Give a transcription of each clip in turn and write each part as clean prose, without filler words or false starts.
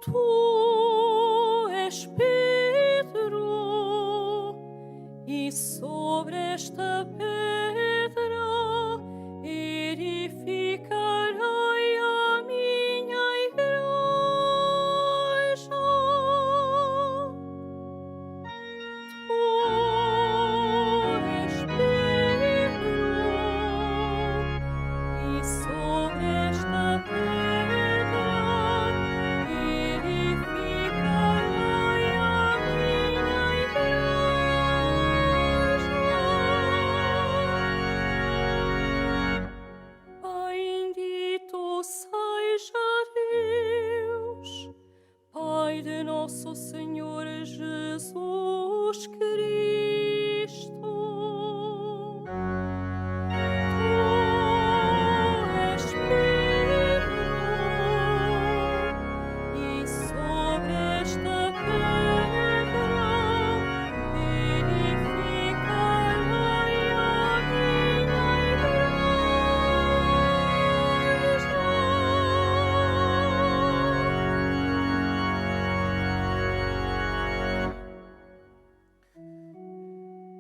Tu és Pedro, e sobre esta pedra edificarei a minha igreja. Tu és Pedro, e sobre esta pedra edificarei a minha igreja. Bendito seja Deus, Pai de nosso Senhor Jesus Cristo. Tu és Pedro, e sobre esta pedra edificarei a minha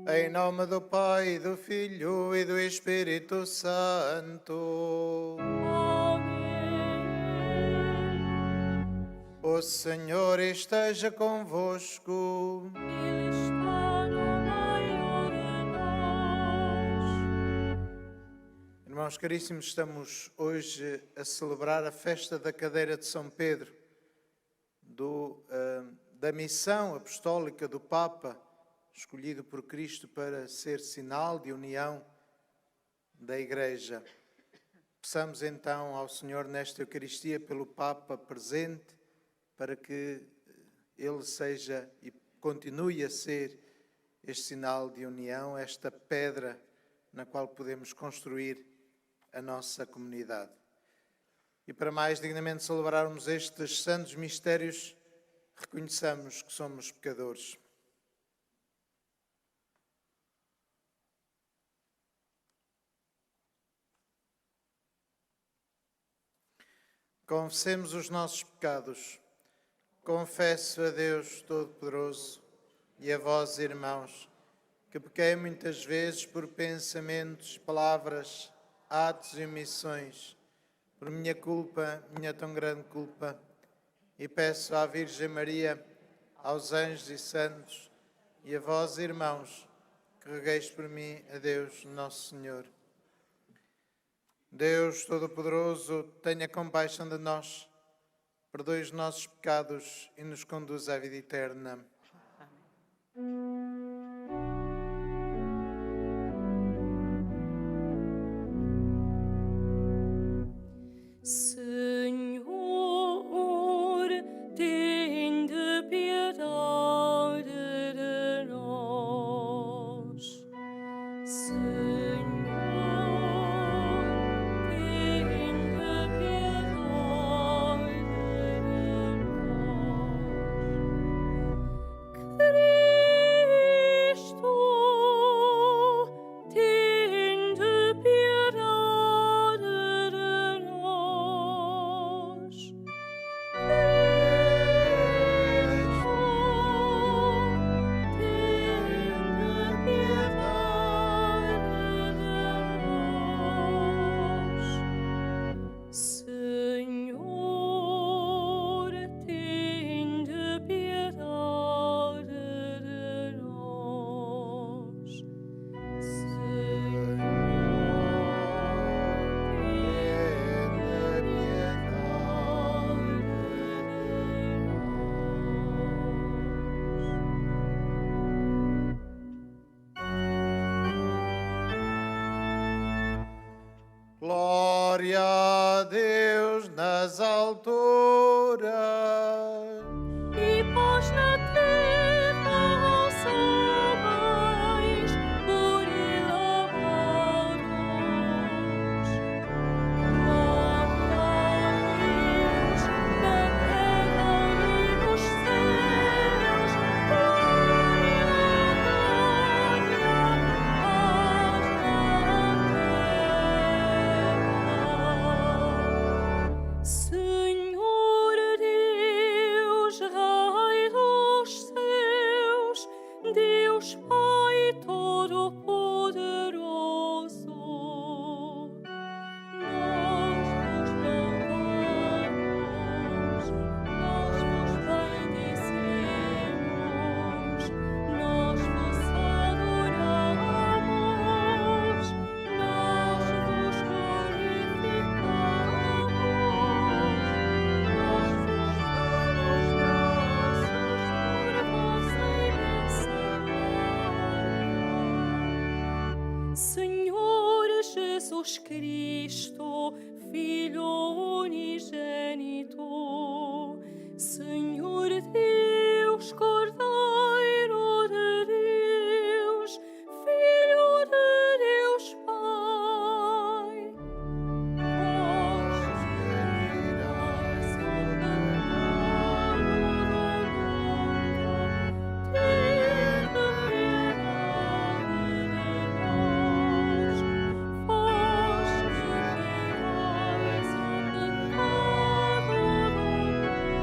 Em nome do Pai, do Filho e do Espírito Santo. Amém. O Senhor esteja convosco. Ele está no meio de nós. Irmãos caríssimos, estamos hoje a celebrar a festa da cadeira de São Pedro, da missão apostólica do Papa, escolhido por Cristo para ser sinal de união da Igreja. Peçamos então ao Senhor nesta Eucaristia pelo Papa presente, para que ele seja e continue a ser este sinal de união, esta pedra na qual podemos construir a nossa comunidade. E para mais dignamente celebrarmos estes santos mistérios, reconheçamos que somos pecadores. Confessemos os nossos pecados. Confesso a Deus Todo-Poderoso e a vós, irmãos, que pequei muitas vezes por pensamentos, palavras, atos e omissões, por minha culpa, minha tão grande culpa, e peço à Virgem Maria, aos anjos e santos, e a vós, irmãos, que rogueis por mim a Deus Nosso Senhor. Deus Todo-Poderoso, tenha compaixão de nós, perdoe os nossos pecados e nos conduza à vida eterna. Senhor, tende piedade de nós. Senhor, tende piedade de nós. Cristo, tende piedade de nós. Senhor, tende piedade de nós. Senhor, Glória a Deus nas alturas. e paz na terra aos homens por ele amados. Glória a Deus na terra e nos céus. Glória, glória, paz na terra. Senhor Deus, Jesus Cristo, Filho unigênito, Senhor Deus, Cordeiro de Deus, Filho de Deus Pai. Vós virais ao pecado do mundo, tende piedade de nós. Vós virais ao pecado do mundo,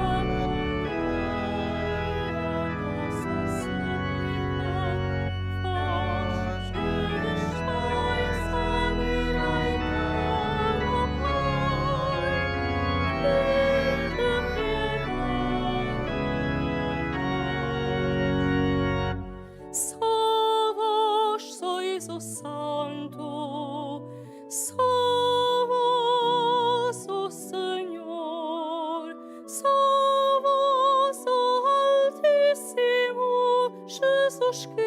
acompanhai a nossa súplica. Vós que estáis à direita do Pai, tende piedade. Só vós sois o Santo, só vós o Senhor, só vós o Altíssimo Jesus Cristo.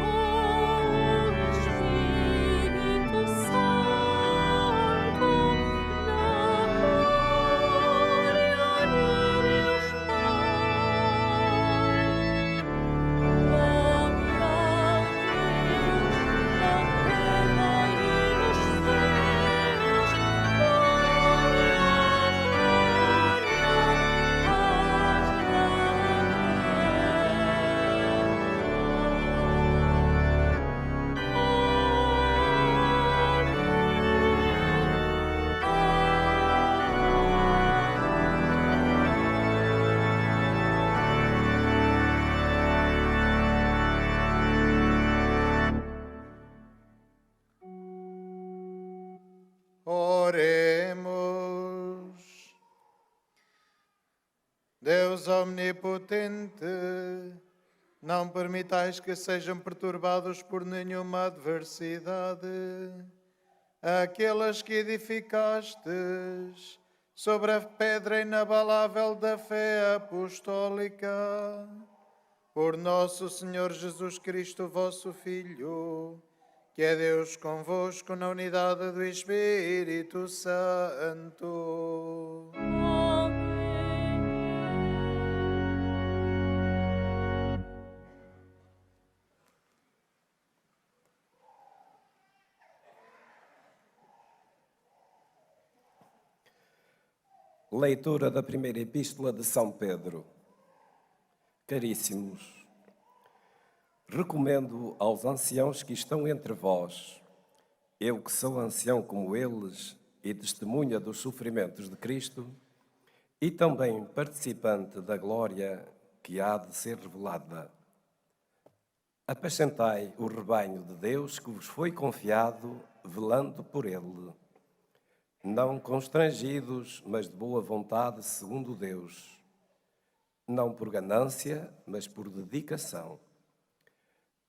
Com o Espírito Santo, na glória de Deus Pai. Glória a Deus na terra e nos céus. Glória, Oremos. Deus omnipotente, não permitais que sejam perturbados por nenhuma adversidade aqueles que edificastes sobre a pedra inabalável da fé apostólica. Por nosso Senhor Jesus Cristo, vosso Filho, que é Deus convosco na unidade do Espírito Santo. Leitura da primeira epístola de São Pedro. Caríssimos, recomendo aos anciãos que estão entre vós, eu que sou ancião como eles e testemunha dos sofrimentos de Cristo, e também participante da glória que há de ser revelada. Apacentai o rebanho de Deus que vos foi confiado, velando por ele. Não constrangidos, mas de boa vontade, segundo Deus. Não por ganância, mas por dedicação.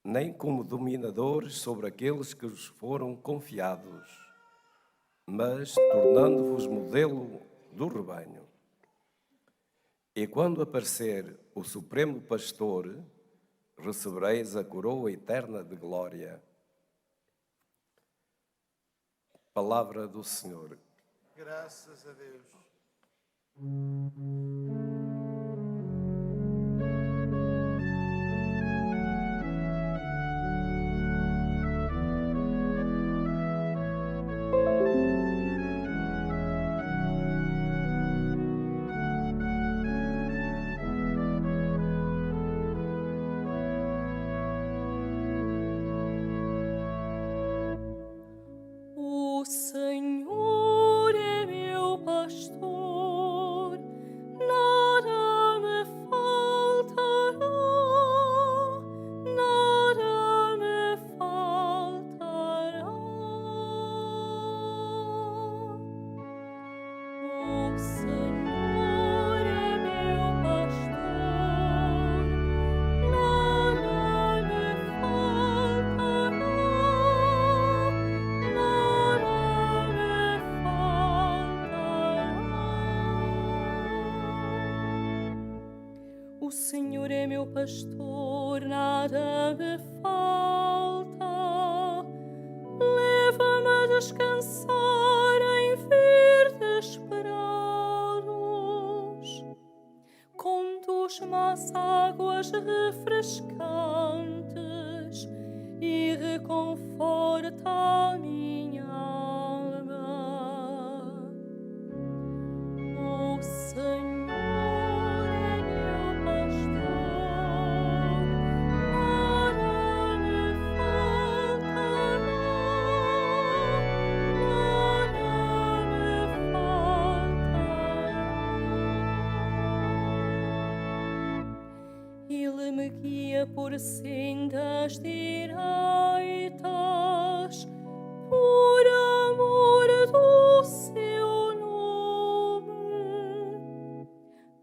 Nem como dominadores sobre aqueles que vos foram confiados, mas tornando-vos modelo do rebanho. E quando aparecer o Supremo Pastor, recebereis a coroa eterna de glória. Palavra do Senhor. Graças a Deus. O Senhor é meu pastor, nada me faltará, nada me faltará. O Senhor é meu pastor, nada me faltará, nada me faltará. O Senhor é meu pastor, por nada me falta. Leva-me a descansar em verdes prados. Conduz-me às águas refrescantes e reconforta a minha alma. O Senhor é meu pastor, nada me faltará, nada me faltará. Ele me guia por sendas direitas, por amor do seu nome.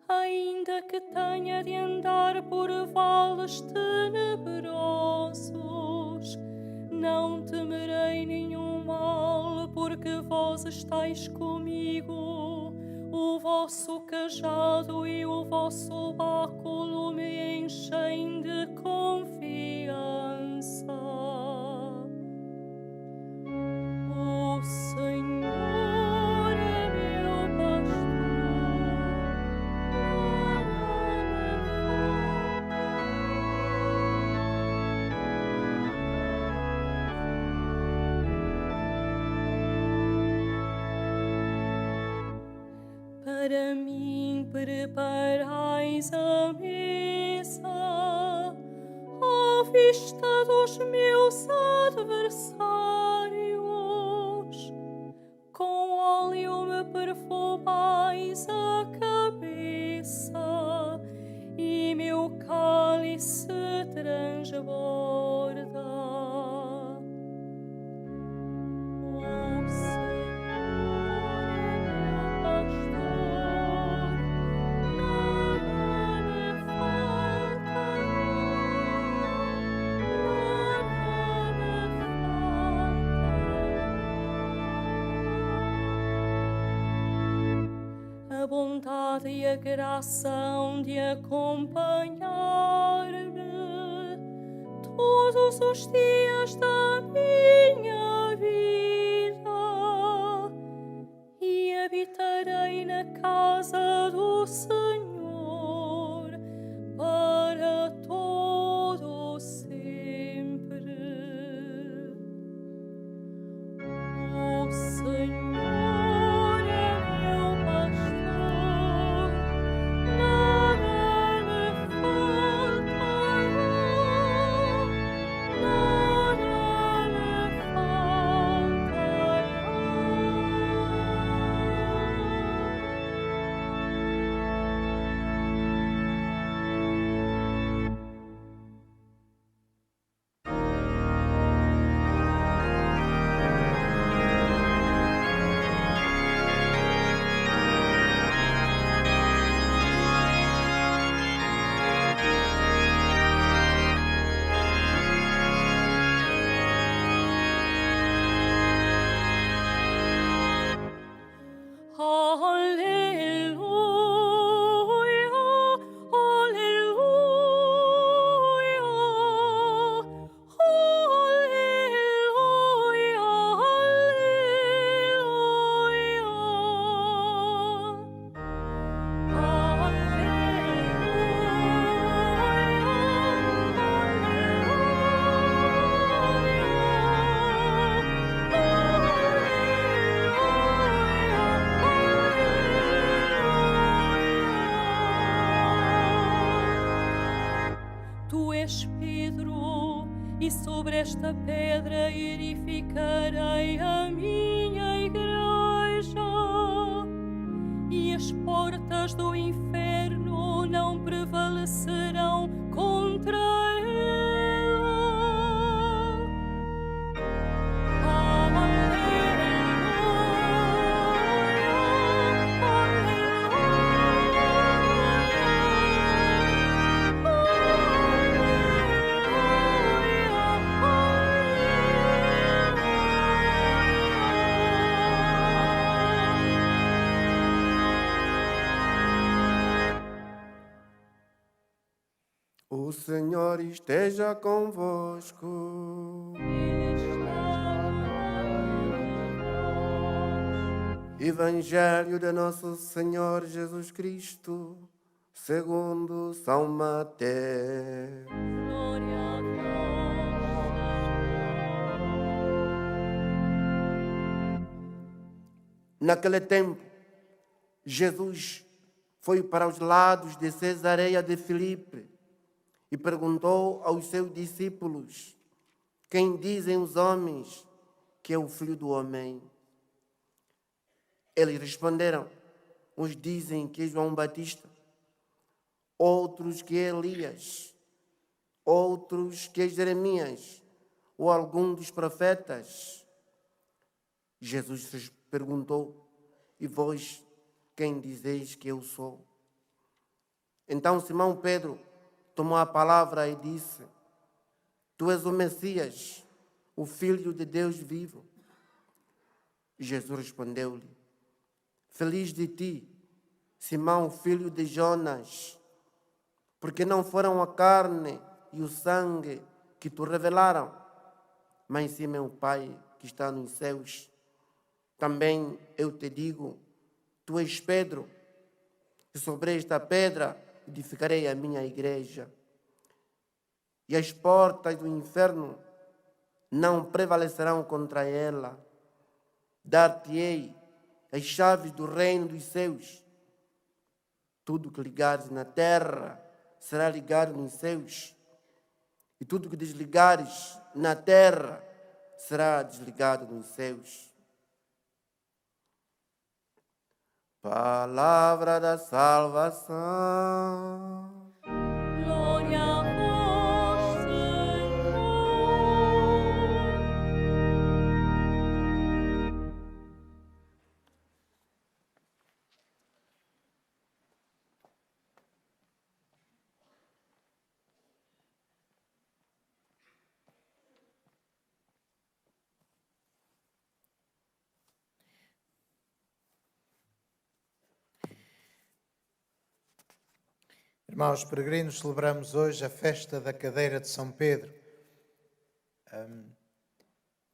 Ainda que tenha de andar por vales tenebrosos, não temerei nenhum mal, porque vós estáis comigo. O vosso cajado e o vosso báculo me enchem de confiança. O Senhor é meu pastor, nada me faltará. Para mim preparais a mesa à vista dos meus adversários. Com óleo me perfumais a cabeça e meu cálice transborda. O Senhor é meu pastor, nada me faltará, nada me faltará. A bondade e a graça hão de acompanhar-me todos os dias da minha vida, e habitarei na casa do Senhor para todo sempre. O Senhor é meu pastor, nada me faltará, nada me faltará. Tu és Pedro, e sobre esta pedra edificarei a minha igreja, e as portas do inferno não prevalecerão contra ela. O Senhor esteja convosco. Ele está no meio de nós. Evangelho de Nosso Senhor Jesus Cristo, segundo São Mateus. Glória a vós, Naquele tempo, Jesus foi para os lados de Cesareia de Filipe e perguntou aos seus discípulos: quem dizem os homens que é o Filho do Homem? Eles responderam: uns dizem que é João Batista, outros que é Elias, outros que é Jeremias ou algum dos profetas. Jesus lhes perguntou: e vós, quem dizeis que eu sou? Então Simão Pedro tomou a palavra e disse: tu és o Messias, o Filho de Deus vivo. Jesus respondeu-lhe: feliz de ti, Simão, filho de Jonas, porque não foram a carne e o sangue que te revelaram, mas sim meu Pai que está nos céus. Também eu te digo, tu és Pedro, e sobre esta pedra edificarei a minha igreja, e as portas do inferno não prevalecerão contra ela. Dar-te-ei as chaves do reino dos céus. Tudo que ligares na terra será ligado nos céus, e tudo que desligares na terra será desligado nos céus. Palavra da salvação. glória a vós, Senhor. Irmãos peregrinos, celebramos hoje a festa da cadeira de São Pedro.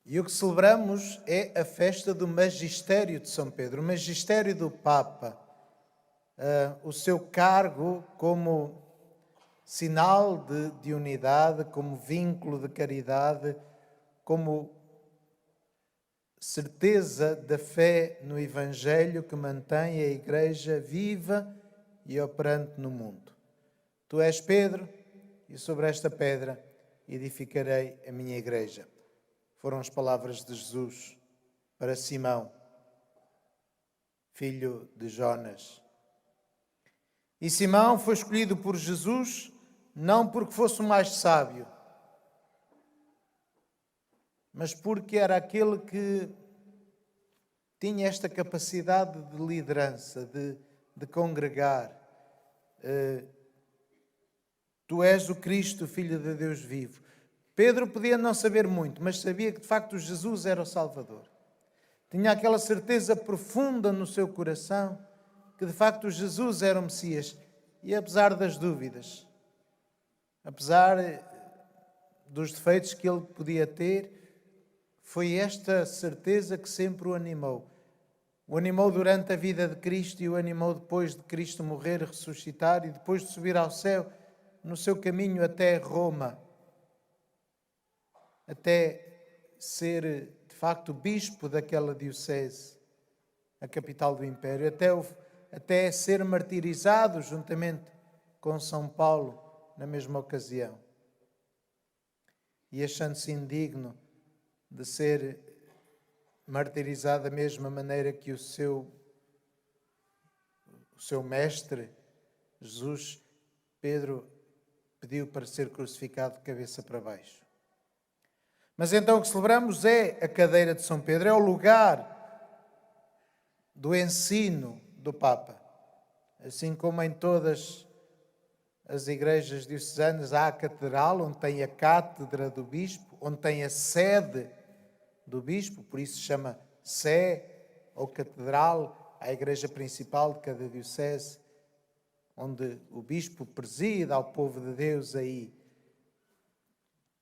E o que celebramos é a festa do magistério de São Pedro, o magistério do Papa, o seu cargo como sinal de unidade, como vínculo de caridade, como certeza da fé no Evangelho que mantém a Igreja viva e operante no mundo. Tu és Pedro, e sobre esta pedra edificarei a minha igreja. Foram as palavras de Jesus para Simão, filho de Jonas. E Simão foi escolhido por Jesus não porque fosse o mais sábio, mas porque era aquele que tinha esta capacidade de liderança, de congregar. Tu és o Cristo, Filho de Deus vivo. Pedro podia não saber muito, mas sabia que de facto Jesus era o Salvador. Tinha aquela certeza profunda no seu coração que de facto Jesus era o Messias. E apesar das dúvidas, apesar dos defeitos que ele podia ter, foi esta certeza que sempre o animou. O animou durante a vida de Cristo e o animou depois de Cristo morrer, ressuscitar e depois de subir ao céu, no seu caminho até Roma, até ser de facto bispo daquela diocese, a capital do Império, até ser martirizado juntamente com São Paulo na mesma ocasião. E achando-se indigno de ser martirizado da mesma maneira que o seu mestre, Jesus, Pedro, pediu para ser crucificado de cabeça para baixo. Mas então o que celebramos é a cadeira de São Pedro, é o lugar do ensino do Papa. Assim como em todas as igrejas diocesanas há a catedral, onde tem a cátedra do bispo, onde tem a sede do bispo, por isso se chama sé ou catedral, a igreja principal de cada diocese. onde o bispo preside ao povo de Deus aí.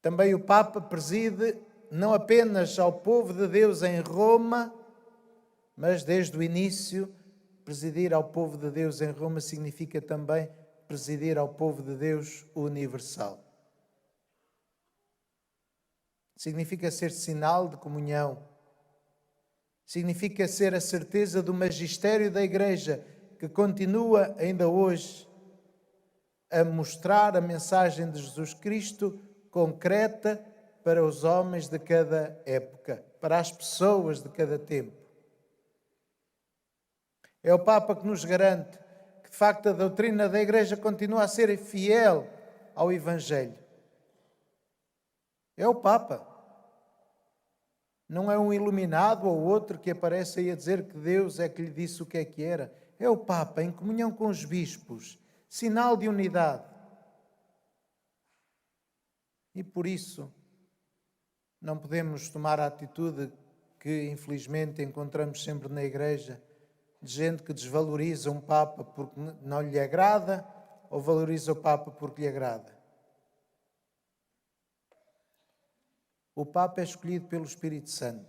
Também o Papa preside não apenas ao povo de Deus em Roma, mas desde o início, presidir ao povo de Deus em Roma significa também presidir ao povo de Deus universal. Significa ser sinal de comunhão. Significa ser a certeza do magistério da Igreja, que continua ainda hoje a mostrar a mensagem de Jesus Cristo concreta para os homens de cada época, para as pessoas de cada tempo. É o Papa que nos garante que, de facto, a doutrina da Igreja continua a ser fiel ao Evangelho. É o Papa. Não é um iluminado ou outro que aparece aí a dizer que Deus é que lhe disse o que é que era. É o Papa, em comunhão com os bispos, sinal de unidade. E por isso, não podemos tomar a atitude que, infelizmente, encontramos sempre na Igreja, de gente que desvaloriza um Papa porque não lhe agrada ou valoriza o Papa porque lhe agrada. O Papa é escolhido pelo Espírito Santo,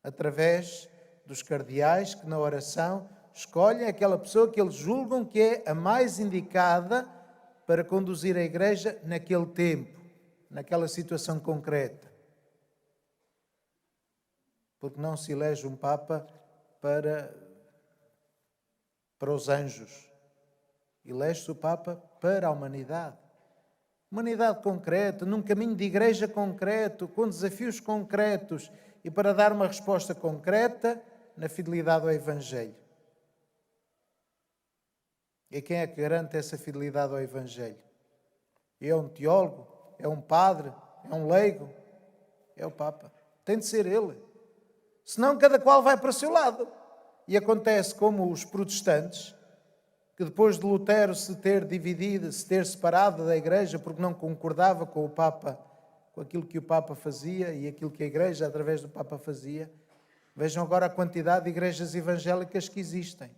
através dos cardeais que na oração escolhem aquela pessoa que eles julgam que é a mais indicada para conduzir a Igreja naquele tempo, naquela situação concreta. Porque não se elege um Papa para os anjos. Elege-se o Papa para a humanidade. Humanidade concreta, num caminho de igreja concreto, com desafios concretos e para dar uma resposta concreta na fidelidade ao Evangelho. E quem é que garante essa fidelidade ao Evangelho? É um teólogo? É um padre? É um leigo? É o Papa. Tem de ser ele. Senão cada qual vai para o seu lado. E acontece como os protestantes, que depois de Lutero se ter dividido, se ter separado da Igreja porque não concordava com o Papa, com aquilo que o Papa fazia e aquilo que a Igreja, através do Papa, fazia. Vejam agora a quantidade de igrejas evangélicas que existem.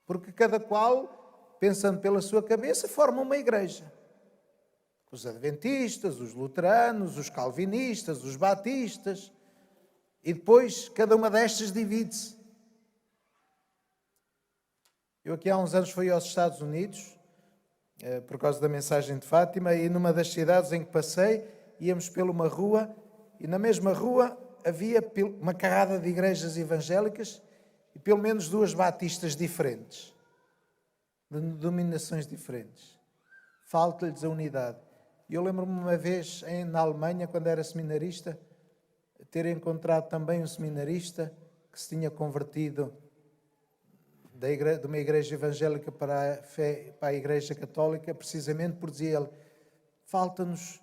Porque cada qual, pensando pela sua cabeça, forma uma igreja. Os adventistas, os luteranos, os calvinistas, os batistas. E depois, cada uma destas divide-se. Eu aqui há uns anos fui aos Estados Unidos, por causa da mensagem de Fátima, e numa das cidades em que passei, íamos por uma rua, e na mesma rua havia uma carrada de igrejas evangélicas e pelo menos duas batistas diferentes, de denominações diferentes. Falta-lhes a unidade. E eu lembro-me uma vez, na Alemanha, quando era seminarista, ter encontrado também um seminarista que se tinha convertido de uma igreja evangélica para a igreja católica, precisamente por dizer ele, falta-nos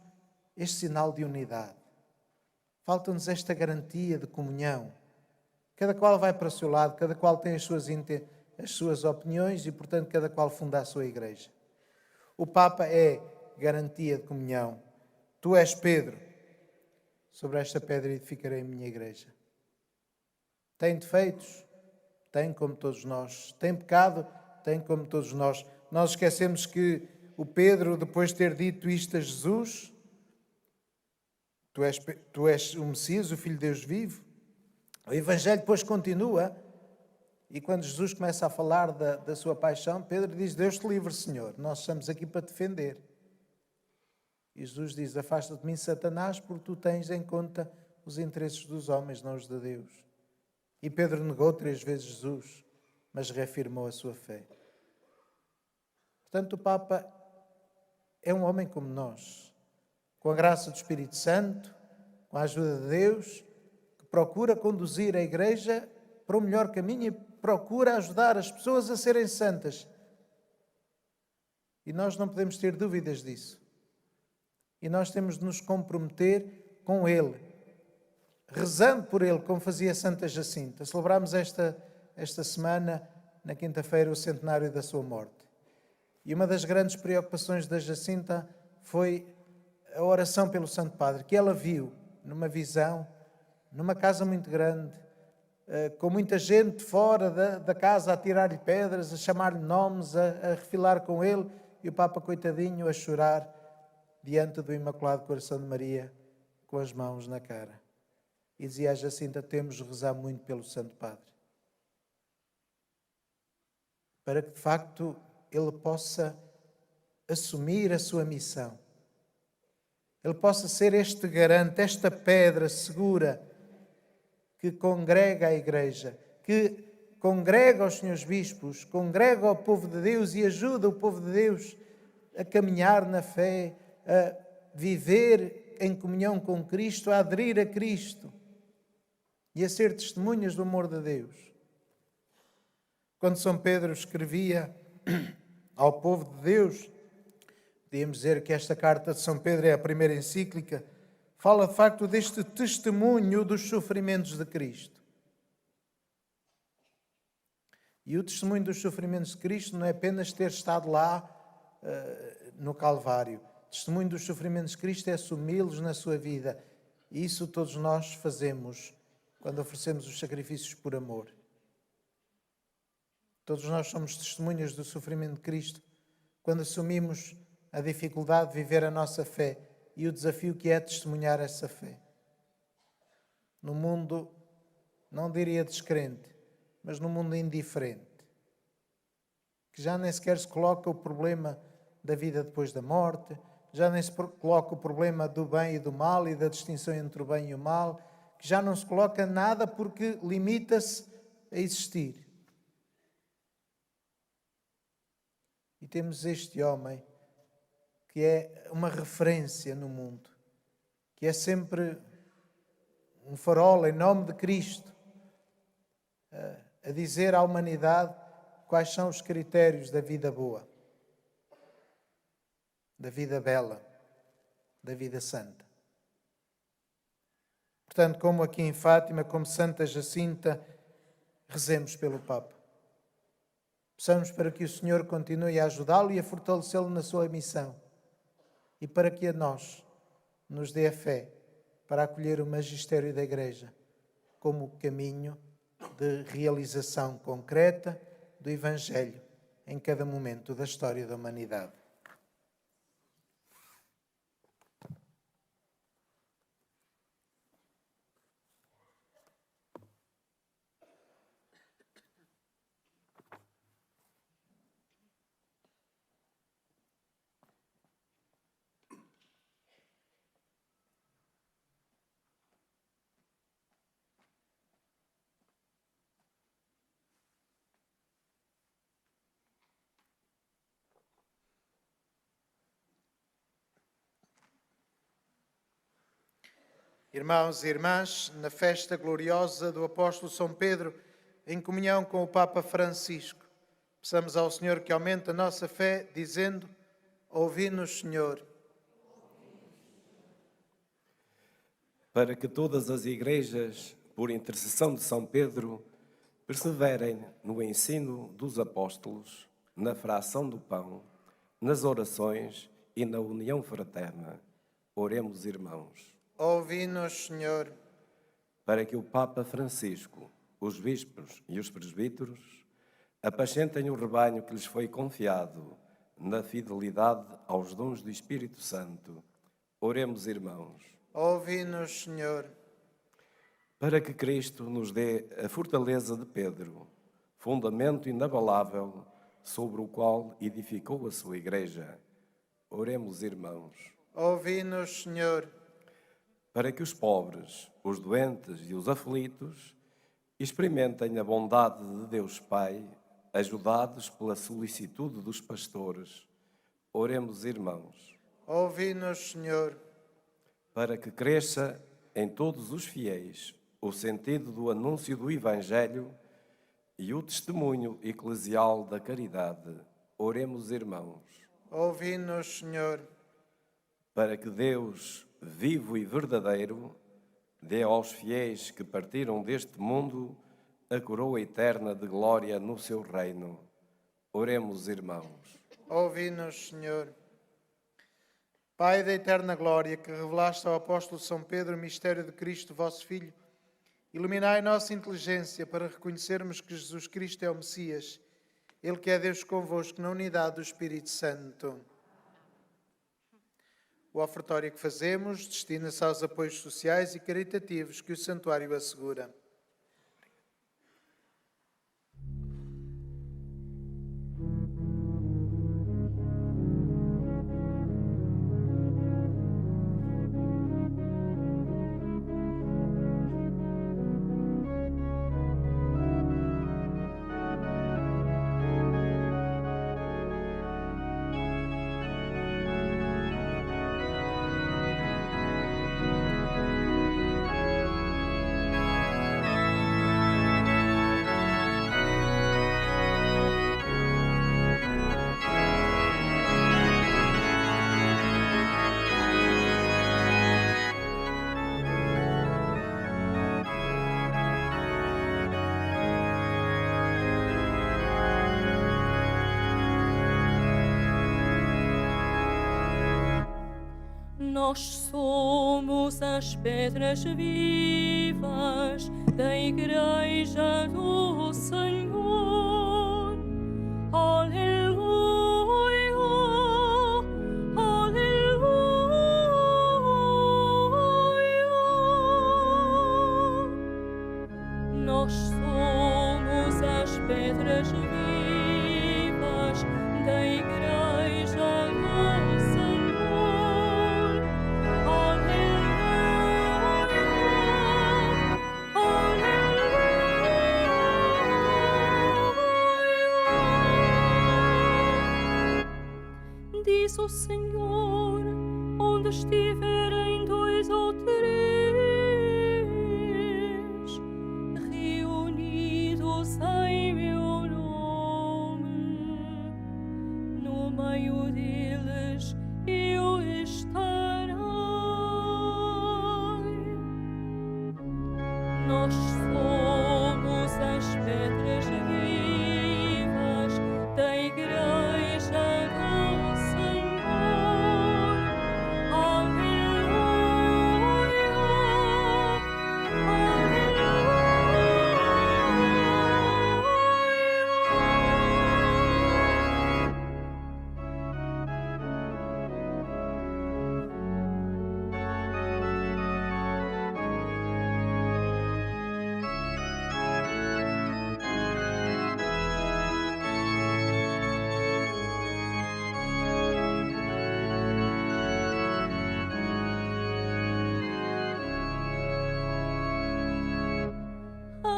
este sinal de unidade, falta-nos esta garantia de comunhão. Cada qual vai para o seu lado, cada qual tem as suas opiniões e, portanto, cada qual funda a sua igreja. O Papa é garantia de comunhão. Tu és Pedro, sobre esta pedra edificarei a minha igreja. Tem defeitos? Tem como todos nós. Tem pecado? Tem como todos nós. Nós esquecemos que o Pedro, depois de ter dito isto a Jesus, tu és o Messias, o Filho de Deus vivo. O Evangelho depois continua, e quando Jesus começa a falar da sua paixão, Pedro diz, Deus te livre, Senhor, nós estamos aqui para te defender. E Jesus diz, afasta-te de mim, Satanás, porque tu tens em conta os interesses dos homens, não os de Deus. E Pedro negou 3 vezes Jesus, mas reafirmou a sua fé. Portanto, o Papa é um homem como nós, com a graça do Espírito Santo, com a ajuda de Deus, que procura conduzir a Igreja para o melhor caminho e procura ajudar as pessoas a serem santas. E nós não podemos ter dúvidas disso. E nós temos de nos comprometer com Ele, rezando por Ele, como fazia Santa Jacinta. Celebramos esta semana, na quinta-feira, o centenário da sua morte. E uma das grandes preocupações da Jacinta foi a oração pelo Santo Padre, que ela viu numa visão, numa casa muito grande, com muita gente fora da casa a tirar-lhe pedras, a chamar-lhe nomes, a refilar com ele, e o Papa, coitadinho, a chorar diante do Imaculado Coração de Maria, com as mãos na cara. E dizia a Jacinta: temos de rezar muito pelo Santo Padre, para que de facto ele possa assumir a sua missão. Ele possa ser este garante, esta pedra segura que congrega a Igreja, que congrega os senhores bispos, congrega o povo de Deus e ajuda o povo de Deus a caminhar na fé, a viver em comunhão com Cristo, a aderir a Cristo e a ser testemunhas do amor de Deus. Quando São Pedro escrevia ao povo de Deus, podíamos dizer que esta carta de São Pedro é a primeira encíclica, fala de facto deste testemunho dos sofrimentos de Cristo. E o testemunho dos sofrimentos de Cristo não é apenas ter estado lá no Calvário. O testemunho dos sofrimentos de Cristo é assumi-los na sua vida. E isso todos nós fazemos quando oferecemos os sacrifícios por amor. Todos nós somos testemunhas do sofrimento de Cristo quando assumimos a dificuldade de viver a nossa fé e o desafio que é testemunhar essa fé. No mundo, não diria descrente, mas no mundo indiferente, que já nem sequer se coloca o problema da vida depois da morte, já nem se coloca o problema do bem e do mal e da distinção entre o bem e o mal, que já não se coloca nada porque limita-se a existir. E temos este homem que é uma referência no mundo, que é sempre um farol em nome de Cristo, a dizer à humanidade quais são os critérios da vida boa, da vida bela, da vida santa. Portanto, como aqui em Fátima, como Santa Jacinta, rezemos pelo Papa. Peçamos para que o Senhor continue a ajudá-lo e a fortalecê-lo na sua missão, e para que a nós nos dê a fé para acolher o magistério da Igreja como caminho de realização concreta do Evangelho em cada momento da história da humanidade. Irmãos e irmãs, na festa gloriosa do apóstolo São Pedro, em comunhão com o Papa Francisco, peçamos ao Senhor que aumente a nossa fé, dizendo: ouvi-nos, Senhor. Para que todas as igrejas, por intercessão de São Pedro, perseverem no ensino dos apóstolos, na fração do pão, nas orações e na união fraterna. Oremos, irmãos. Ouvi-nos, Senhor. Para que o Papa Francisco, os bispos e os presbíteros apacentem o rebanho que lhes foi confiado na fidelidade aos dons do Espírito Santo. Oremos, irmãos. Ouvi-nos, Senhor. Para que Cristo nos dê a fortaleza de Pedro, fundamento inabalável sobre o qual edificou a sua Igreja. Oremos, irmãos. Ouvi-nos, Senhor. Para que os pobres, os doentes e os aflitos experimentem a bondade de Deus Pai, ajudados pela solicitude dos pastores. Oremos, irmãos. Ouvi-nos, Senhor. Para que cresça em todos os fiéis o sentido do anúncio do Evangelho e o testemunho eclesial da caridade. Oremos, irmãos. Ouvi-nos, Senhor. Para que Deus, vivo e verdadeiro, dê aos fiéis que partiram deste mundo a coroa eterna de glória no seu reino. Oremos, irmãos. Ouvi-nos, Senhor. Pai da eterna glória, que revelaste ao apóstolo São Pedro o mistério de Cristo, vosso Filho, Iluminai nossa inteligência para reconhecermos que Jesus Cristo é o Messias, Ele que é Deus convosco na unidade do Espírito Santo. O ofertório que fazemos destina-se aos apoios sociais e caritativos que o Santuário assegura. Nós somos as pedras vivas da Igreja do Senhor. Aleluia, aleluia. Nós somos as pedras vivas da Igreja do Senhor. Diz o Senhor, onde estiverem dois ou três reunidos em meu nome, no meio deles eu estarei. Nós somos as pedras vivas da Igreja do Senhor. Aleluia,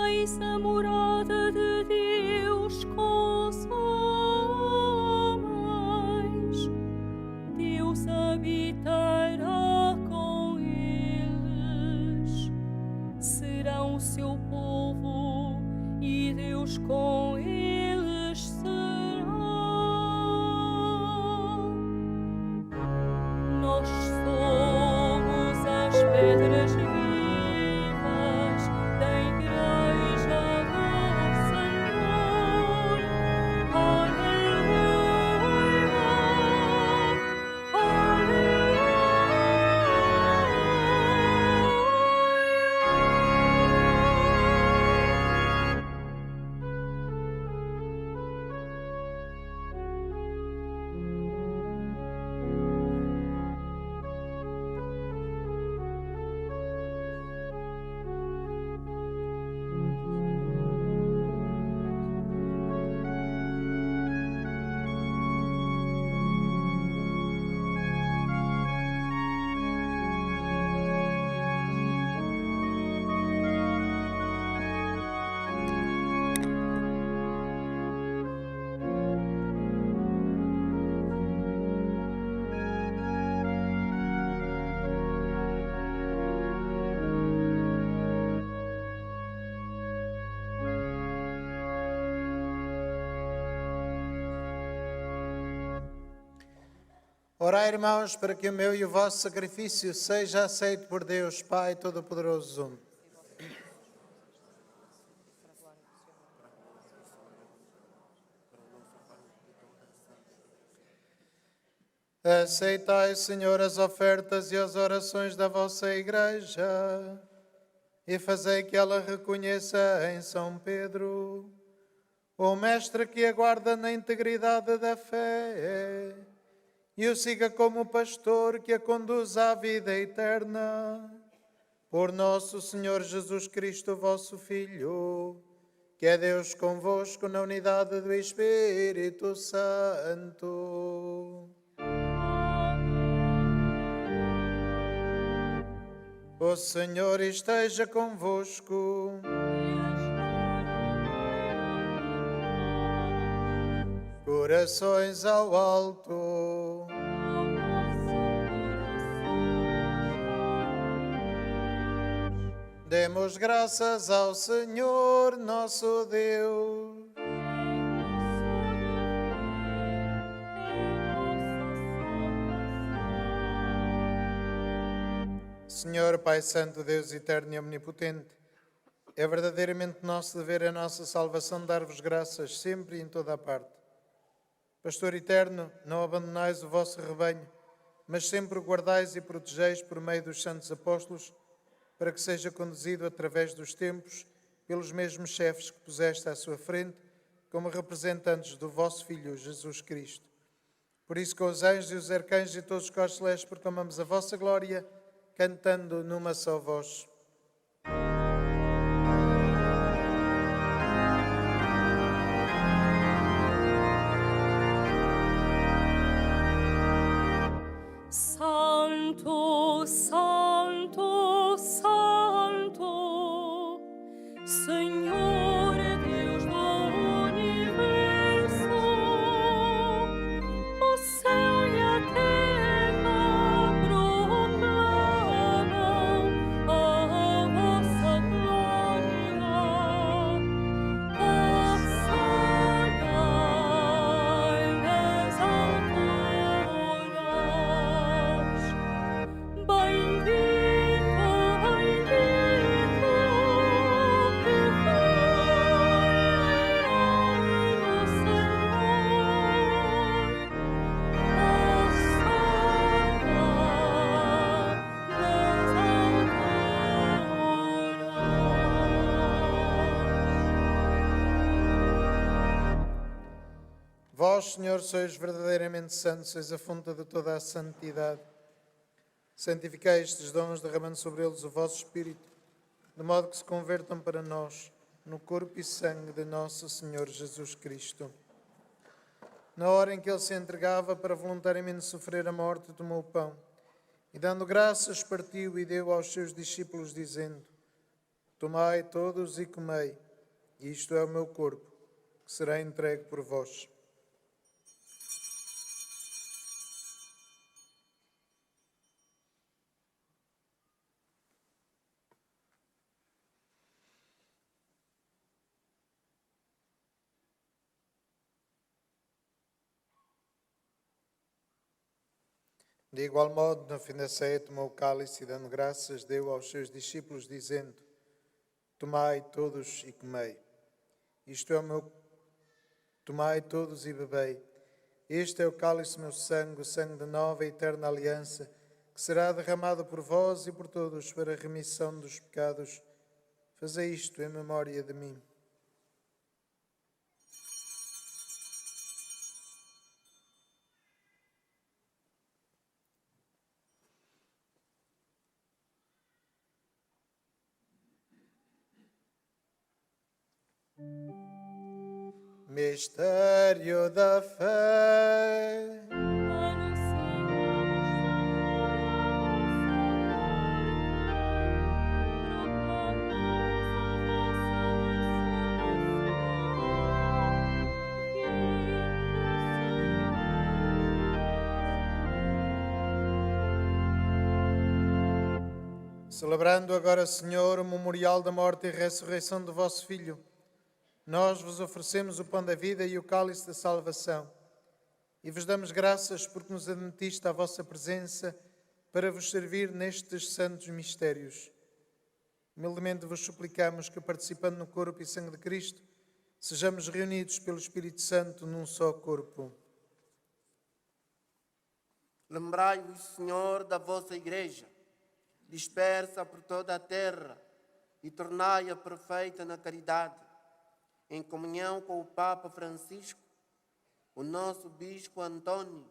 eis a morada de Deus com os homens. Deus habitará com eles. Serão o seu povo e Deus com eles será. Nós somos as pedras vivas da Igreja do Senhor. Aleluia, Orai, irmãos, para que o meu e o vosso sacrifício seja aceito por Deus, Pai Todo-Poderoso. Aceitai, Senhor, as ofertas e as orações da vossa Igreja e fazei que ela reconheça em São Pedro o Mestre que aguarda na integridade da fé e o siga como pastor que a conduz à vida eterna. Por nosso Senhor Jesus Cristo, vosso Filho, que é Deus convosco na unidade do Espírito Santo. O Senhor esteja convosco. Corações ao alto. Demos graças ao Senhor nosso Deus. Senhor, Pai Santo, Deus eterno e omnipotente, é verdadeiramente nosso dever, a nossa salvação, dar-vos graças sempre e em toda a parte. Pastor eterno, não abandonais o vosso rebanho, mas sempre o guardais e protegeis por meio dos santos apóstolos, para que seja conduzido através dos tempos pelos mesmos chefes que puseste à sua frente, como representantes do vosso Filho Jesus Cristo. Por isso, com os anjos e os arcanjos e todos os corpos celestes, proclamamos a vossa glória, cantando numa só voz. Santo, Santo, Santo, Senhor Deus do universo, o céu e a terra proclamam a vossa glória. Hossanai nas alturas. Bendito, bendito, que vem no Senhor. Vós, Senhor, sois verdadeiramente santos, sois a fonte de toda a santidade. Santificai estes dons, derramando sobre eles o vosso Espírito, de modo que se convertam para nós no corpo e sangue de nosso Senhor Jesus Cristo. Na hora em que ele se entregava para voluntariamente sofrer a morte, tomou o pão e, dando graças, partiu e deu aos seus discípulos, dizendo: Tomai todos e comei, isto é o meu corpo, que será entregue por vós. De igual modo, no fim da ceia, tomou o cálice e, dando graças, deu aos seus discípulos, dizendo: Tomai todos e comei. Isto é o meu... Tomai todos e bebei. Este é o cálice do meu sangue, o sangue da nova e eterna aliança, que será derramado por vós e por todos para a remissão dos pecados. Fazei isto em memória de mim. Mistério da fé. Celebrando agora, Senhor, o memorial da morte e ressurreição do vosso Filho, nós vos oferecemos o pão da vida e o cálice da salvação e vos damos graças porque nos admitiste à vossa presença para vos servir nestes santos mistérios. Humildemente vos suplicamos que, participando no corpo e sangue de Cristo, sejamos reunidos pelo Espírito Santo num só corpo. Lembrai-vos, Senhor, da vossa Igreja, dispersa por toda a terra, e tornai-a perfeita na caridade, em comunhão com o Papa Francisco, o nosso Bispo Antônio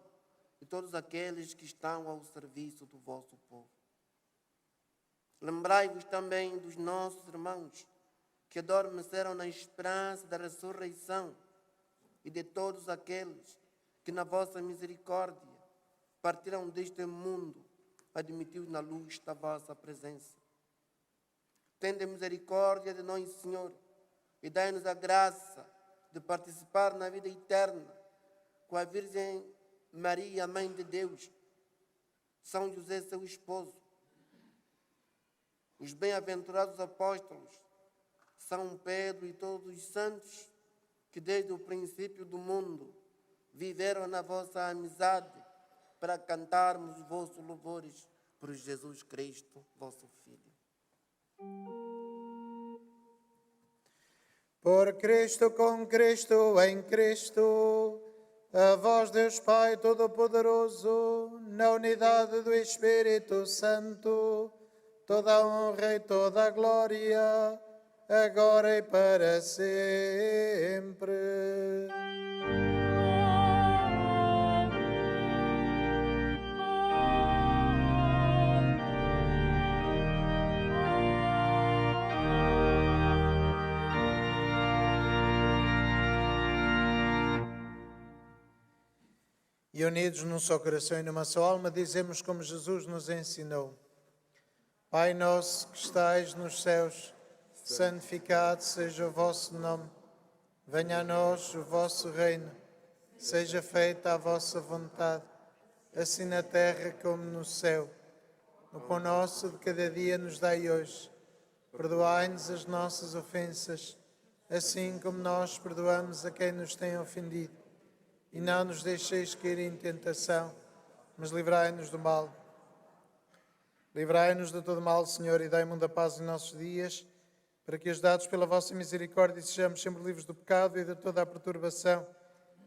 e todos aqueles que estão ao serviço do vosso povo. Lembrai-vos também dos nossos irmãos que adormeceram na esperança da ressurreição e de todos aqueles que na vossa misericórdia partiram deste mundo, admitidos na luz da vossa presença. Tende misericórdia de nós, Senhor, e dai-nos a graça de participar na vida eterna com a Virgem Maria, Mãe de Deus, São José, seu esposo, os bem-aventurados apóstolos, São Pedro e todos os santos que desde o princípio do mundo viveram na vossa amizade para cantarmos os vossos louvores por Jesus Cristo, vosso Filho. Por Cristo, com Cristo, em Cristo, a vós, Deus Pai Todo-Poderoso, na unidade do Espírito Santo, toda a honra e toda a glória, agora e para sempre. E unidos num só coração e numa só alma, dizemos como Jesus nos ensinou: Pai nosso que estais nos céus, santificado seja o vosso nome. Venha a nós o vosso reino. Seja feita a vossa vontade, assim na terra como no céu. O pão nosso de cada dia nos dai hoje. Perdoai-nos as nossas ofensas, assim como nós perdoamos a quem nos tem ofendido. E não nos deixeis cair em tentação, mas livrai-nos do mal. Livrai-nos de todo mal, Senhor, e dai muita paz em nossos dias, para que, ajudados pela vossa misericórdia, sejamos sempre livres do pecado e de toda a perturbação,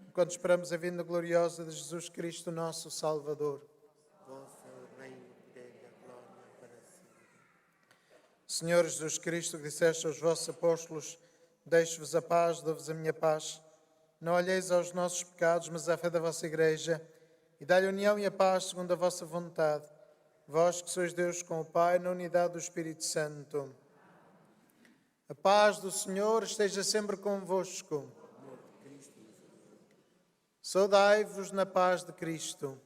enquanto esperamos a vinda gloriosa de Jesus Cristo, nosso Salvador. Vosso reino, poder e a glória para sempre. Senhor Jesus Cristo, que disseste aos vossos apóstolos: deixo-vos a paz, dou-vos a minha paz. Não olheis aos nossos pecados, mas à fé da vossa Igreja, e dai-lhe a união e a paz segundo a vossa vontade. Vós que sois Deus com o Pai, na unidade do Espírito Santo. A paz do Senhor esteja sempre convosco. Saudai-vos na paz de Cristo.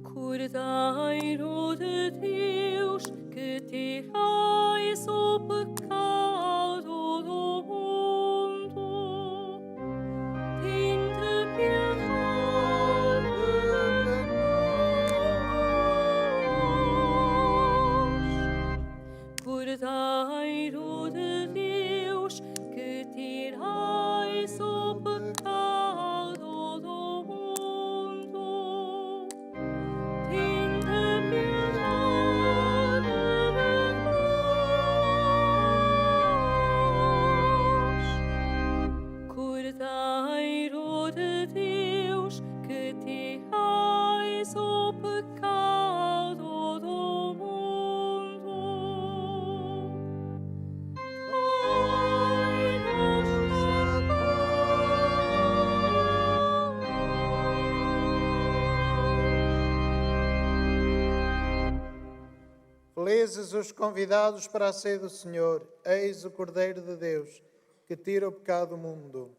Cordeiro de Deus, que tirais o pecado do mundo, tende piedade de nós. Cordeiro de Deus, que tirais o pecado do mundo, tende piedade de nós. Cordeiro de Deus, que tirais o pecado do mundo, Felizes os convidados para a ceia do Senhor. Eis o Cordeiro de Deus, que tira o pecado do mundo.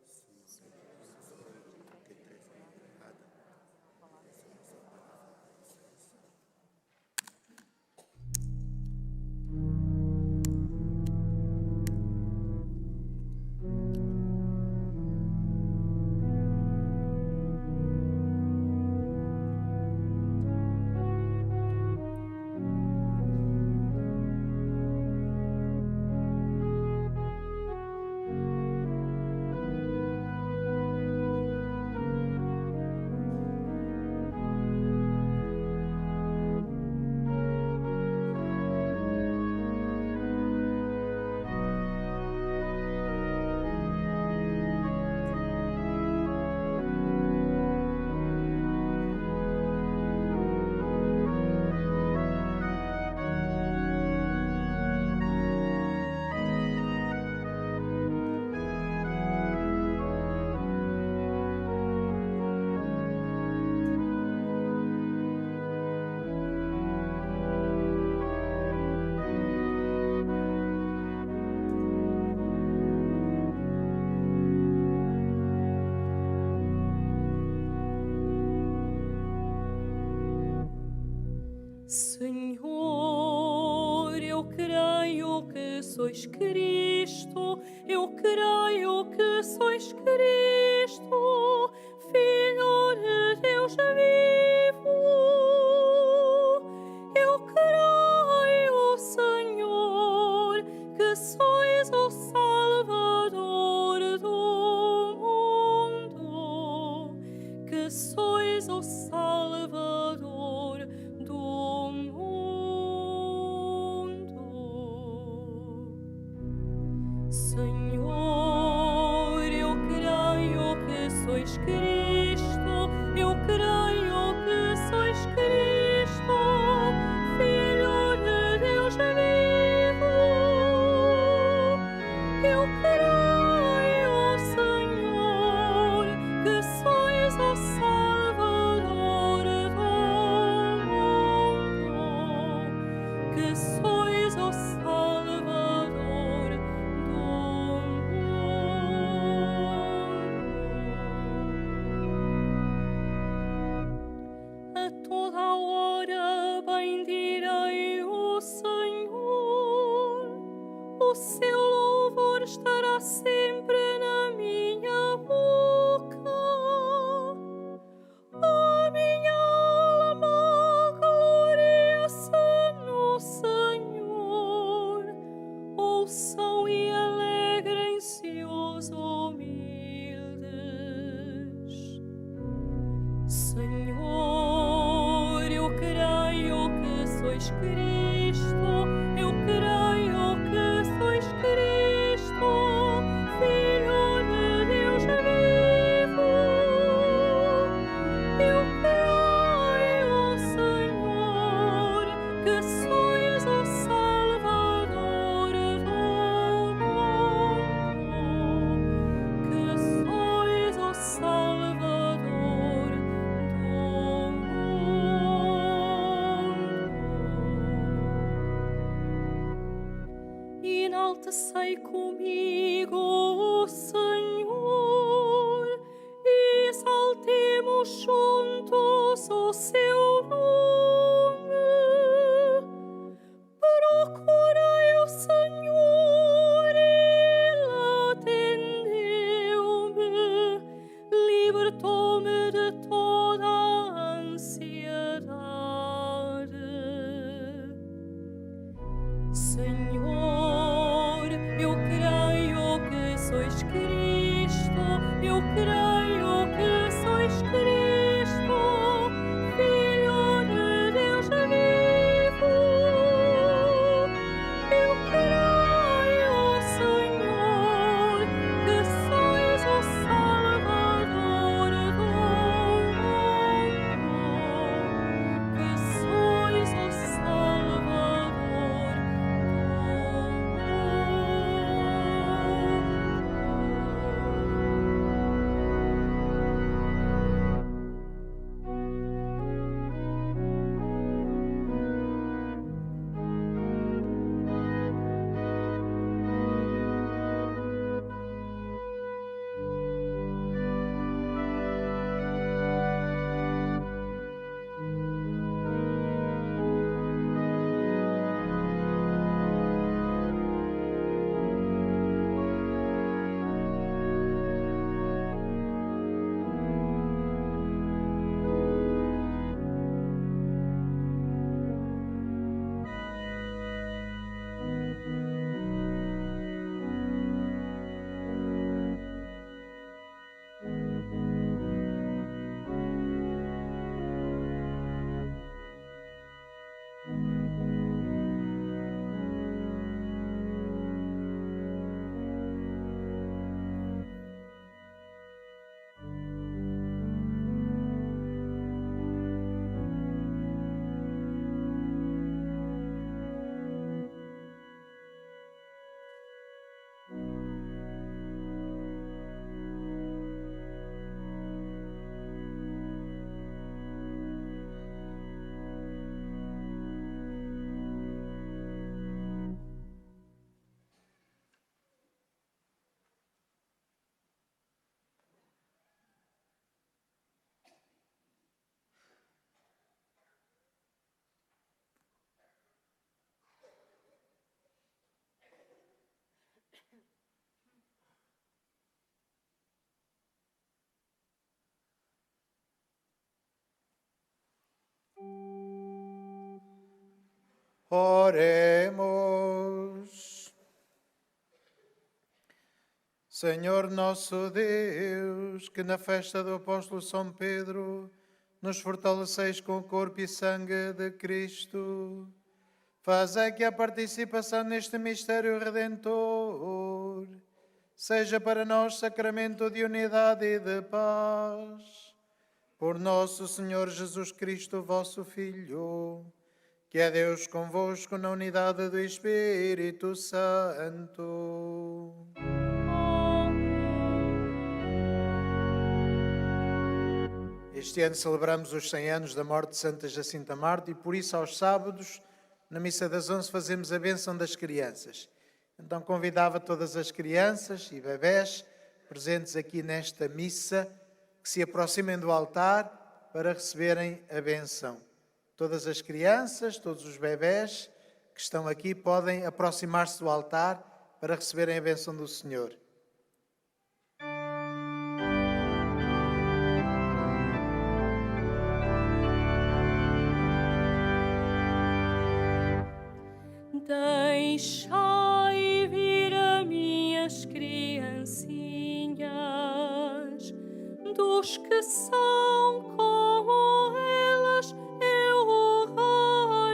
Senhor, eu creio que sois Cristo, eu creio que sois Cristo, Filho de Deus vivo. Eu creio, Senhor, que sois o Salvador do mundo, que sois o Salvador do mundo. Senhor, eu creio que sois Cristo, eu creio que sois Cristo, Filho de Deus vivo. Eu creio, Senhor, que sois o Salvador do mundo, que sois o Salvador do mundo. A toda hora bendirei o Senhor, o seu louvor estará sempre na minha boca. A minha alma glória-se no Senhor. Ouçam e alegrem-se os humildes. Senhor, eu creio que sois Cristo, eu creio que sois Cristo, Filho de Deus vivo. Eu creio, Senhor, que sois o Salvador do mundo, que sois o Salvador do mundo. Enaltecei comigo o Senhor, e exaltemos juntos o seu nome. Procurei o Senhor e Ele atendeu-me, libertou-me de toda a ansiedade. Senhor, eu creio que sois Cristo, eu creio que sois Cristo, Filho de Deus vivo. Eu creio, Senhor, que sois o Salvador do mundo, que sois o Salvador do mundo. Oremos. Senhor nosso Deus, que na festa do apóstolo São Pedro nos fortaleceis com o corpo e sangue de Cristo, fazei que a participação neste mistério redentor seja para nós sacramento de unidade e de paz. Por nosso Senhor Jesus Cristo, vosso Filho, que é Deus convosco na unidade do Espírito Santo. Este ano celebramos os 100 anos da morte de Santa Jacinta Mártir e por isso aos sábados, na missa das 11, fazemos a bênção das crianças. Então convidava todas as crianças e bebés presentes aqui nesta missa que se aproximem do altar para receberem a bênção. Todas as crianças, todos os bebés que estão aqui podem aproximar-se do altar para receberem a bênção do Senhor. Deixai vir a minhas criancinhas, dos que são como elas, é o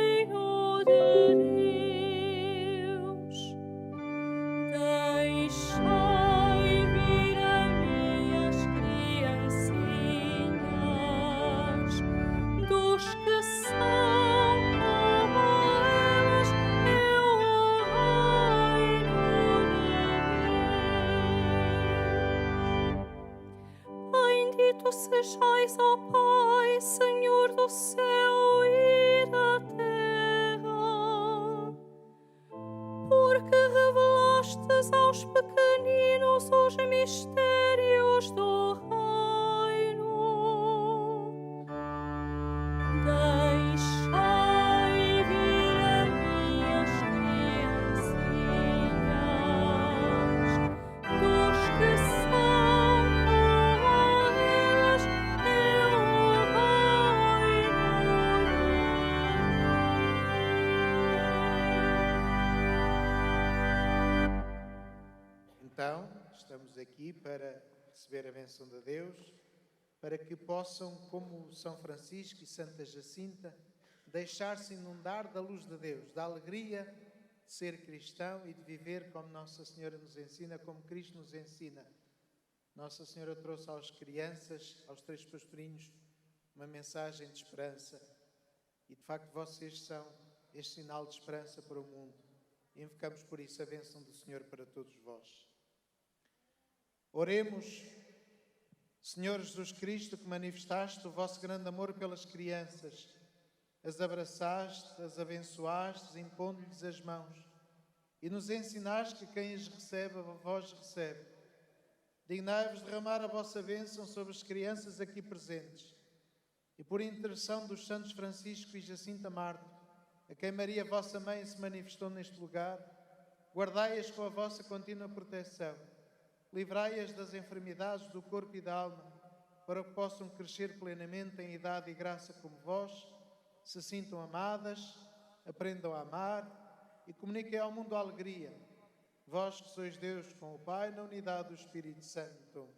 reino de Deus. Deixai vir a minhas criancinhas, dos que são como elas, é o reino de Deus. Bendito sejais, ó Pai, Senhor do céu e da terra, porque revelastes aos pequeninos os mistérios do reino. Deixai vir a minhas criancinhas, dos que são como elas, é o reino. Então, estamos aqui para receber a bênção de Deus, para que possam, como São Francisco e Santa Jacinta, deixar-se inundar da luz de Deus, da alegria de ser cristão e de viver como Nossa Senhora nos ensina, como Cristo nos ensina. Nossa Senhora trouxe às crianças, aos 3 pastorinhos, uma mensagem de esperança. E de facto vocês são este sinal de esperança para o mundo. E invocamos por isso a bênção do Senhor para todos vós. Oremos. Senhor Jesus Cristo, que manifestaste o vosso grande amor pelas crianças, as abraçaste, as abençoaste, impondo-lhes as mãos, e nos ensinaste que quem as recebe, a vós recebe. Dignai-vos derramar a vossa bênção sobre as crianças aqui presentes, e por intercessão dos santos Francisco e Jacinta Mártir, a quem Maria, vossa mãe, se manifestou neste lugar, guardai-as com a vossa contínua proteção. Livrai-as das enfermidades do corpo e da alma, para que possam crescer plenamente em idade e graça como vós, se sintam amadas, aprendam a amar e comuniquem ao mundo a alegria. Vós que sois Deus com o Pai, na unidade do Espírito Santo.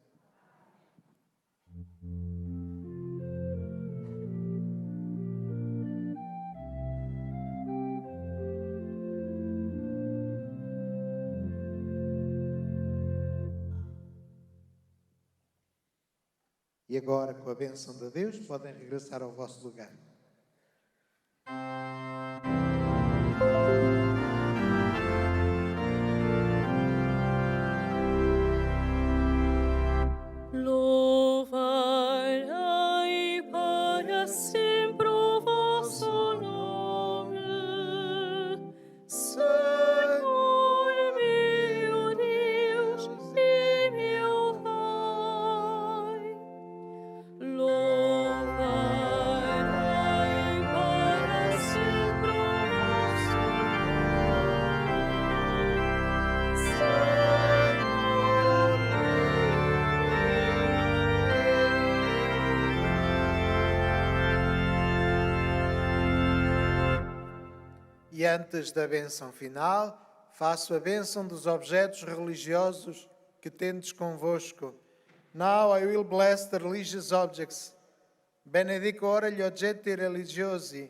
E agora, com a bênção de Deus, podem regressar ao vosso lugar. Louvarei para sempre o vosso nome, Senhor meu Deus e meu Pai. Louvarei E antes da bênção final, faço a bênção dos objetos religiosos que tendes convosco. Now I will bless the religious objects. Benedico ora gli oggetti religiosi.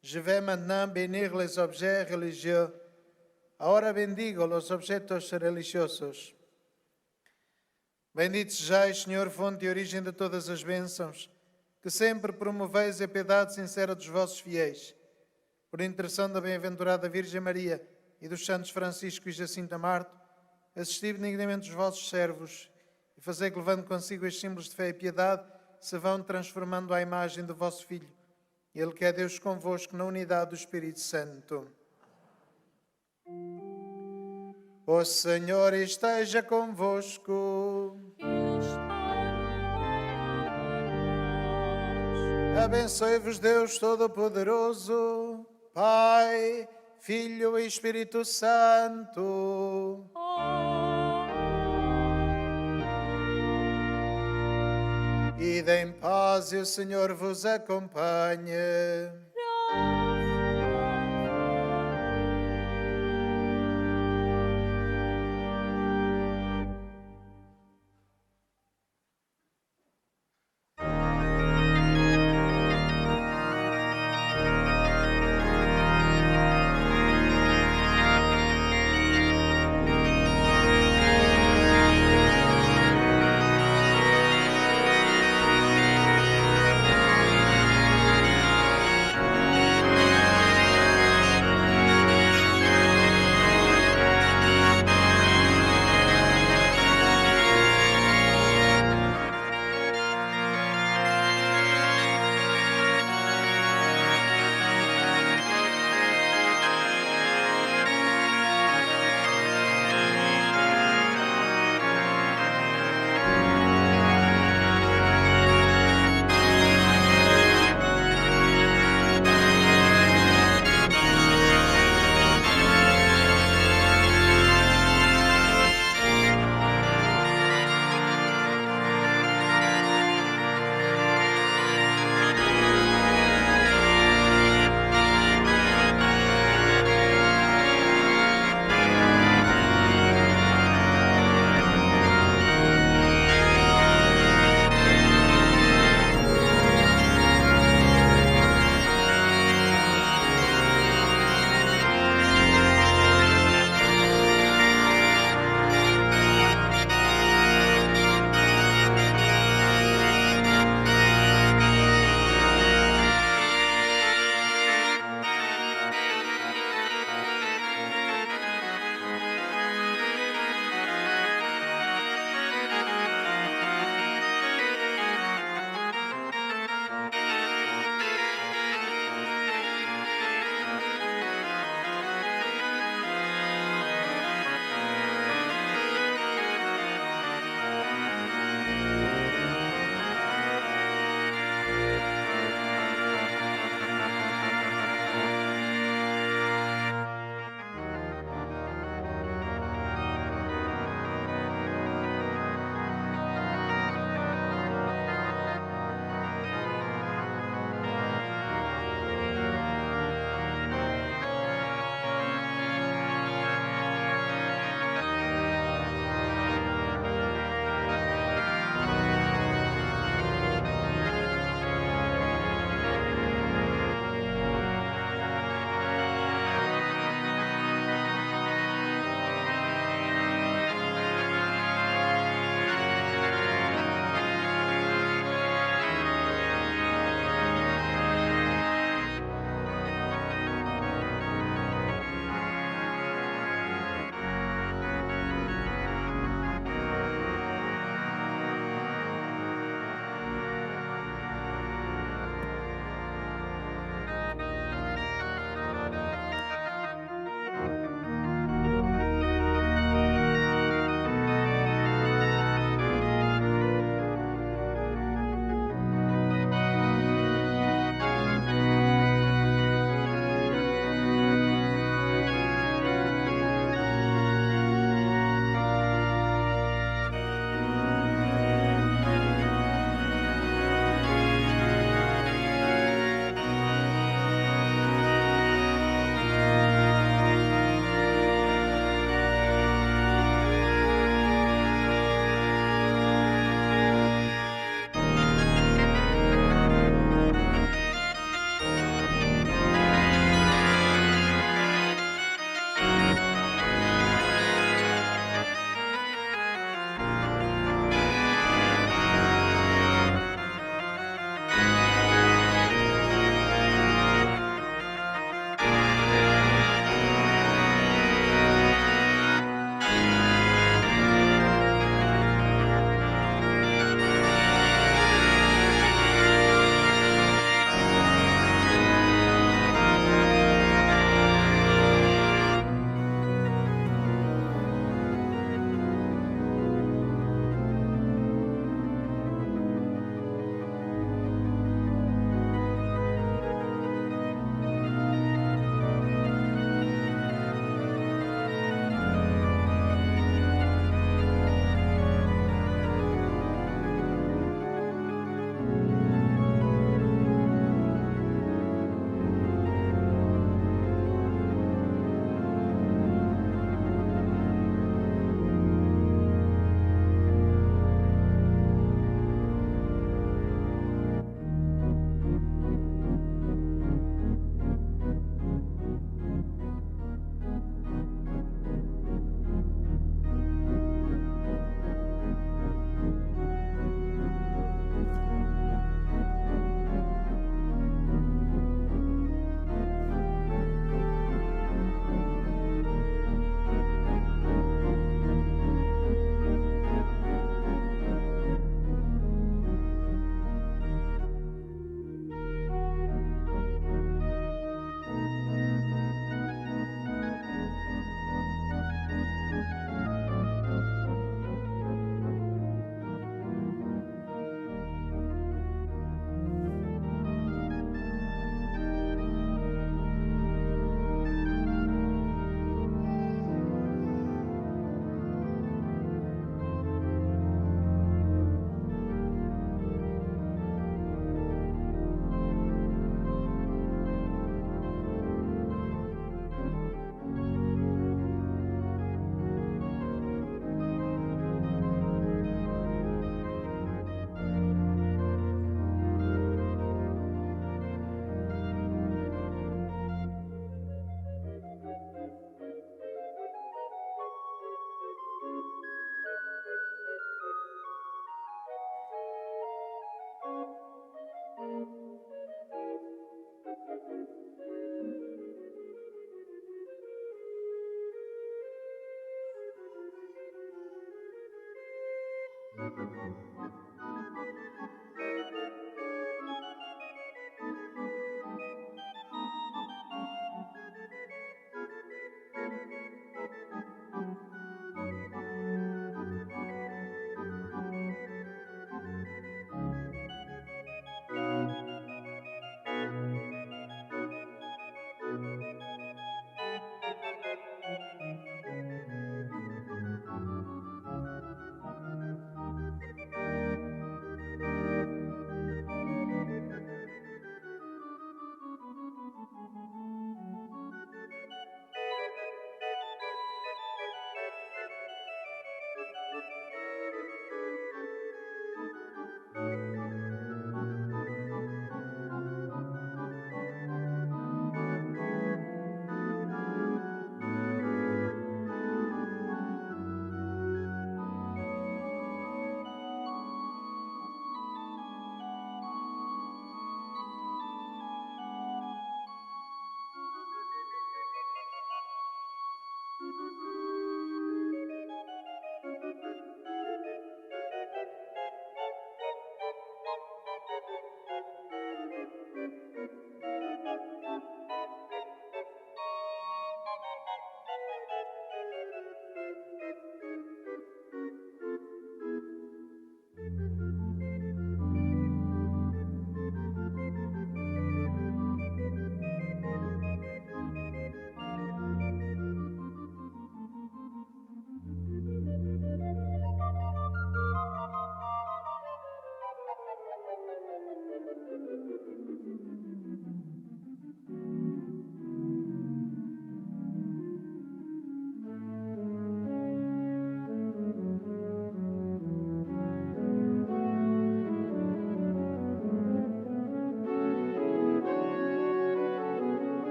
Je vais maintenant bénir les objets religieux. Ahora bendigo los objetos religiosos. Bendito sejais, Senhor, fonte e origem de todas as bênçãos, que sempre promoveis a piedade sincera dos vossos fiéis. Por intercessão da bem-aventurada Virgem Maria e dos santos Francisco e Jacinta Marto, assisti benignamente os vossos servos e fazei que, levando consigo estes símbolos de fé e piedade, se vão transformando à imagem do vosso Filho, Ele que é Deus convosco na unidade do Espírito Santo. O Senhor esteja convosco. Ele está no meio de nós. Abençoe-vos Deus Todo-Poderoso, Pai, Filho e Espírito Santo. Ide em paz e o Senhor vos acompanhe. Amém.